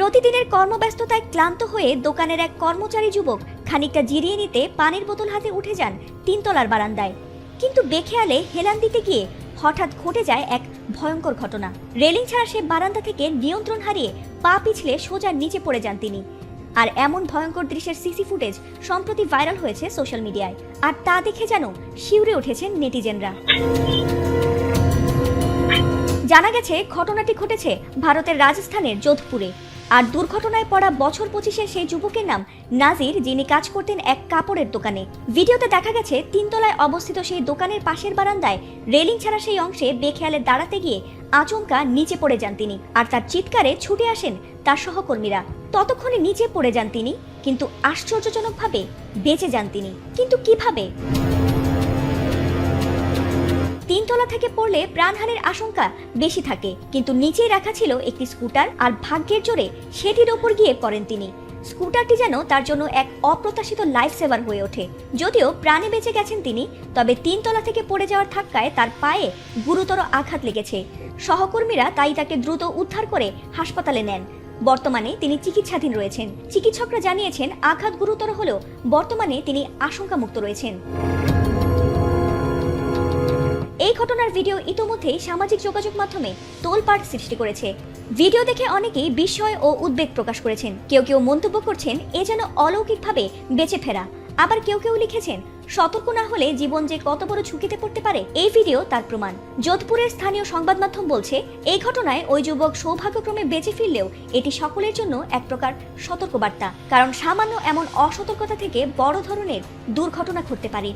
প্রতিদিনের কর্মব্যস্ততায় ক্লান্ত হয়ে দোকানের এক কর্মচারী যুবক খানিকটা জিরিয়ে নিতে পানির বোতল হাতে উঠে যান তিনতলার বারান্দায়। কিন্তু বেখেয়ালে হেলান দিতে গিয়ে হঠাৎ ঘটে যায় এক ভয়ঙ্কর ঘটনা। রেলিং ছাড়া সে বারান্দা থেকে নিয়ন্ত্রণ হারিয়ে পা পিছলে সোজা নিচে পড়ে যান তিনি। আর এমন ভয়ঙ্কর দৃশ্যের সিসি ফুটেজ সম্প্রতি ভাইরাল হয়েছে সোশ্যাল মিডিয়ায়। আর তা দেখে যেন শিউরে উঠেছেন নেটিজেনরা। জানা গেছে ঘটনাটি ঘটেছে ভারতের রাজস্থানের যোধপুরে। আর দুর্ঘটনায় পড়া বছর 25-এর সেই যুবকের নাম নাজির, যিনি কাজ করতেন এক কাপড়ের দোকানে। ভিডিওতে দেখা গেছে তিনতলায় অবস্থিত সেই দোকানের পাশের বারান্দায় রেলিং ছাড়া সেই অংশে বেখেয়ালে দাঁড়াতে গিয়ে আচমকা নিচে পড়ে যান তিনি। আর তার চিৎকারে ছুটে আসেন তার সহকর্মীরা। ততক্ষণে নিচে পড়ে যান তিনি, কিন্তু আশ্চর্যজনকভাবে বেঁচে যান তিনি। কিন্তু কিভাবে? তিনতলা থেকে পড়লে প্রাণহানির আশঙ্কা বেশি থাকে, কিন্তু নিচেই রাখা ছিল একটি স্কুটার। আর ভাগ্যের জোরে সেটির ওপর গিয়ে পড়েন তিনি। স্কুটারটি যেন তার জন্য এক অপ্রত্যাশিত লাইফ সেভার হয়ে ওঠে। যদিও প্রাণে বেঁচে গেছেন তিনি, তবে তিনতলা থেকে পড়ে যাওয়ার ধাক্কায় তার পায়ে গুরুতর আঘাত লেগেছে। সহকর্মীরা তাই তাকে দ্রুত উদ্ধার করে হাসপাতালে নেন। বর্তমানে তিনি চিকিৎসাধীন রয়েছেন। চিকিৎসকরা জানিয়েছেন আঘাত গুরুতর হলেও বর্তমানে তিনি আশঙ্কামুক্ত রয়েছেন। এই ঘটনার ভিডিও ইতোমধ্যেই সামাজিক যোগাযোগ মাধ্যমে তোলপাড় সৃষ্টি করেছে। ভিডিও দেখে অনেকেই বিস্ময় ও উদ্বেগ প্রকাশ করেছেন। কেউ কেউ মন্তব্য করছেন এ যেন অলৌকিকভাবে বেঁচে ফেরা। আবার কেউ কেউ লিখেছেন সতর্ক না হলে জীবন যে কত বড় ঝুঁকিতে পড়তে পারে এই ভিডিও তার প্রমাণ। যোধপুরের স্থানীয় সংবাদ মাধ্যম বলছে, এই ঘটনায় ওই যুবক সৌভাগ্যক্রমে বেঁচে ফিরলেও এটি সকলের জন্য এক প্রকার সতর্কবার্তা। কারণ সামান্য এমন অসতর্কতা থেকে বড় ধরনের দুর্ঘটনা ঘটতে পারে।